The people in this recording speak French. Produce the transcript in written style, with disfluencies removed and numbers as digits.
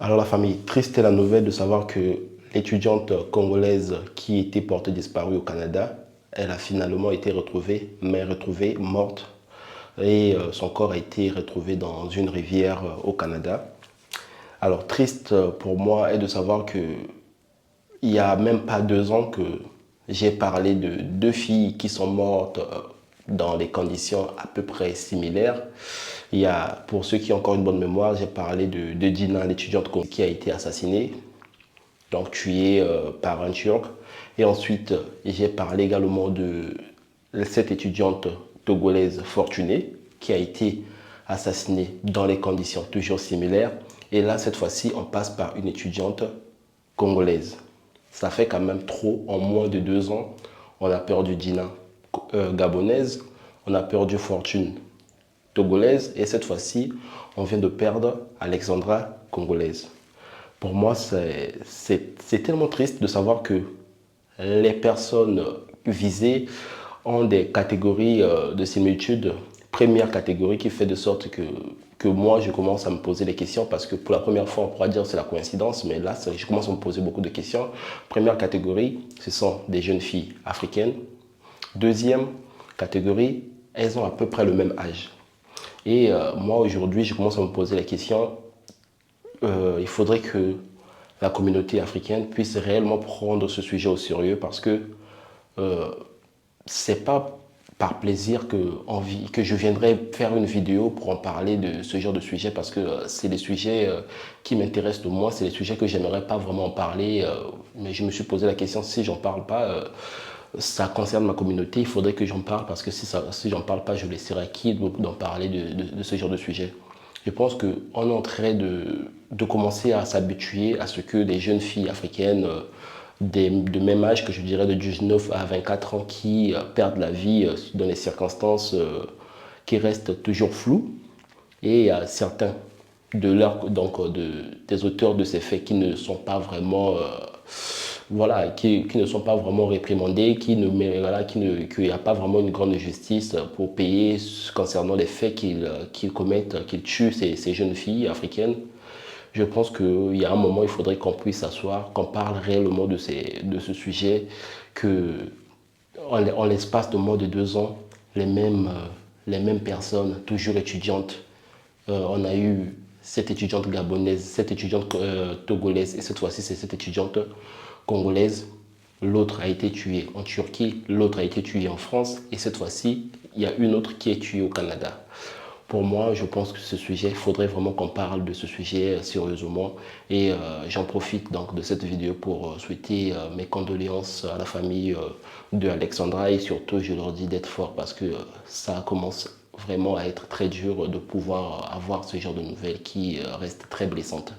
Alors la famille, triste est la nouvelle de savoir que l'étudiante congolaise qui était portée disparue au Canada, elle a finalement été retrouvée, mais retrouvée morte. Et son corps a été retrouvé dans une rivière au Canada. Alors triste pour moi est de savoir que il n'y a même pas 2 ans que j'ai parlé de 2 filles qui sont mortes dans des conditions à peu près similaires. Pour ceux qui ont encore une bonne mémoire, j'ai parlé de Dina, l'étudiante qui a été assassinée, donc tuée par un Turc. Et ensuite, j'ai parlé également de cette étudiante togolaise fortunée qui a été assassinée dans des conditions toujours similaires. Et là, cette fois-ci, on passe par une étudiante congolaise. Ça fait quand même trop. En moins de 2 ans, on a perdu Dina gabonaise, on a perdu Fortune togolaise et cette fois-ci, on vient de perdre Alexandra congolaise. Pour moi, c'est tellement triste de savoir que les personnes visées ont des catégories de similitudes. Première catégorie qui fait de sorte que moi, je commence à me poser des questions parce que pour la première fois, on pourra dire que c'est la coïncidence, mais là, je commence à me poser beaucoup de questions. Première catégorie, ce sont des jeunes filles africaines. Deuxième catégorie, elles ont à peu près le même âge. Et moi, aujourd'hui, je commence à me poser la question, il faudrait que la communauté africaine puisse réellement prendre ce sujet au sérieux parce que euh, c'est pas par plaisir que je viendrai faire une vidéo pour en parler de ce genre de sujet parce que c'est des sujets qui m'intéressent de moi, c'est des sujets que j'aimerais pas vraiment en parler, mais je me suis posé la question si j'en parle pas, ça concerne ma communauté, il faudrait que j'en parle parce que si j'en parle pas, je laisserai qui d'en parler de ce genre de sujet. Je pense qu'on est en train de commencer à s'habituer à ce que des jeunes filles africaines de même âge que je dirais de 19 à 24 ans qui perdent la vie dans des circonstances qui restent toujours floues. Et il y a certains des auteurs de ces faits qui ne sont pas vraiment voilà, qui ne sont pas vraiment réprimandés, voilà, qu'il n'y a pas vraiment une grande justice pour payer concernant les faits qu'ils commettent, qu'ils tuent ces jeunes filles africaines. Je pense qu'il y a un moment, il faudrait qu'on puisse s'asseoir, qu'on parle réellement de ce sujet, que en l'espace de moins de 2 ans, les mêmes personnes, toujours étudiantes, on a eu cette étudiante gabonaise, cette étudiante togolaise, et cette fois-ci, c'est cette étudiante congolaise. L'autre a été tuée en Turquie, l'autre a été tuée en France, et cette fois-ci, il y a une autre qui est tuée au Canada. Pour moi, je pense que ce sujet, il faudrait vraiment qu'on parle de ce sujet sérieusement. Et j'en profite donc de cette vidéo pour souhaiter mes condoléances à la famille de Alexandra et surtout, je leur dis d'être forts parce que ça commence vraiment à être très dur de pouvoir avoir ce genre de nouvelles qui restent très blessantes.